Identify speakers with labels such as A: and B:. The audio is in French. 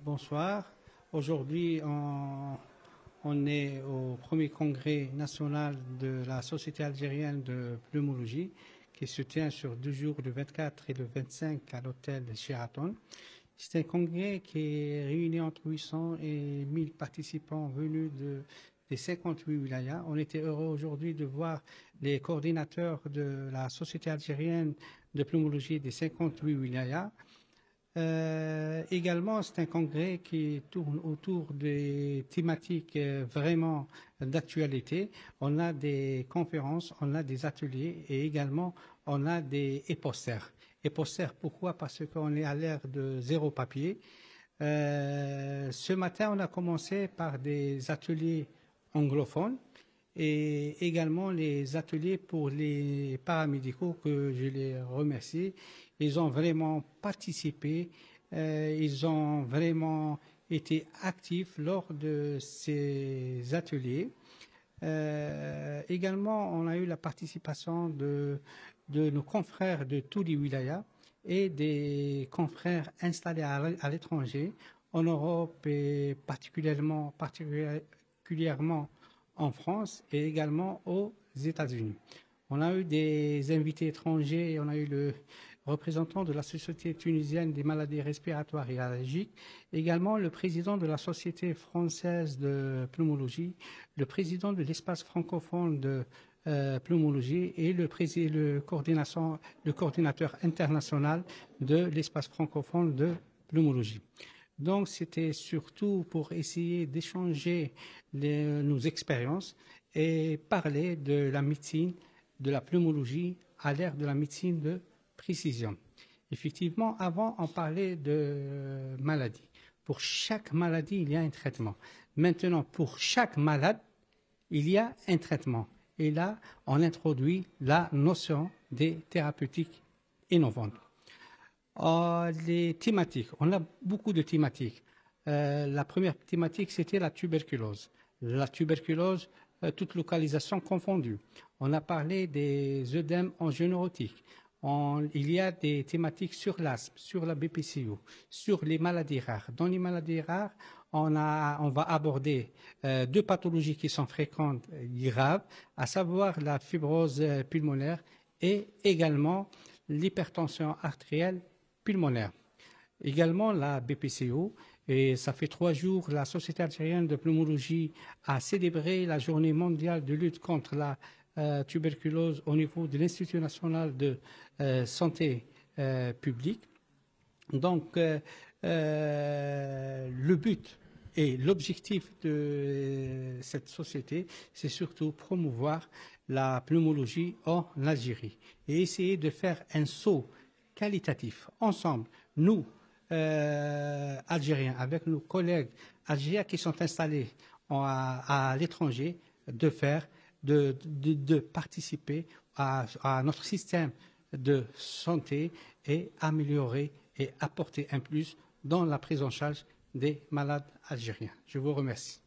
A: Bonsoir. Aujourd'hui, on est au premier congrès national de la Société algérienne de pneumologie qui se tient sur 2 jours, le 24 et le 25 à l'hôtel Sheraton. C'est un congrès qui réunit entre 800 et 1000 participants venus des 58 wilayas. On était heureux aujourd'hui de voir les coordinateurs de la Société algérienne de pneumologie des 58 wilayas. Également, c'est un congrès qui tourne autour des thématiques vraiment d'actualité. On a des conférences, on a des ateliers et également on a des posters. Et posters, pourquoi? Parce qu'on est à l'ère de zéro papier. Ce matin, on a commencé par des ateliers anglophones et également les ateliers pour les paramédicaux que je les remercie. Ils ont vraiment participé, ils ont vraiment été actifs lors de ces ateliers. Également, on a eu la participation de nos confrères de tous les wilayas et des confrères installés à l'étranger, en Europe et particulièrement en France et également aux États-Unis. On a eu des invités étrangers, on a eu le représentant de la Société tunisienne des maladies respiratoires et allergiques, également le président de la Société française de pneumologie, le président de l'espace francophone de pneumologie et le coordinateur international de l'espace francophone de pneumologie. Donc, c'était surtout pour essayer d'échanger nos expériences et parler de la médecine, de la pneumologie à l'ère de la médecine de précision. Effectivement, avant, on parlait de maladies. Pour chaque maladie, il y a un traitement. Maintenant, pour chaque malade, il y a un traitement. Et là, on introduit la notion des thérapeutiques innovantes. Les thématiques, on a beaucoup de thématiques. La première thématique, c'était la tuberculose. La tuberculose, toute localisation confondue. On a parlé des œdèmes angionérotiques. Il y a des thématiques sur l'asthme, sur la BPCO, sur les maladies rares. Dans les maladies rares, on va aborder 2 pathologies qui sont fréquentes et graves, à savoir la fibrose pulmonaire et également l'hypertension artérielle pulmonaire. Également la BPCO, et ça fait 3 jours, la Société algérienne de pneumologie a célébré la journée mondiale de lutte contre la tuberculose au niveau de l'Institut national de santé publique. Donc, le but et l'objectif de cette société, c'est surtout promouvoir la pneumologie en Algérie et essayer de faire un saut qualitatif ensemble, nous, Algériens, avec nos collègues algériens qui sont installés à l'étranger, de participer à notre système de santé et améliorer et apporter un plus dans la prise en charge des malades algériens. Je vous remercie.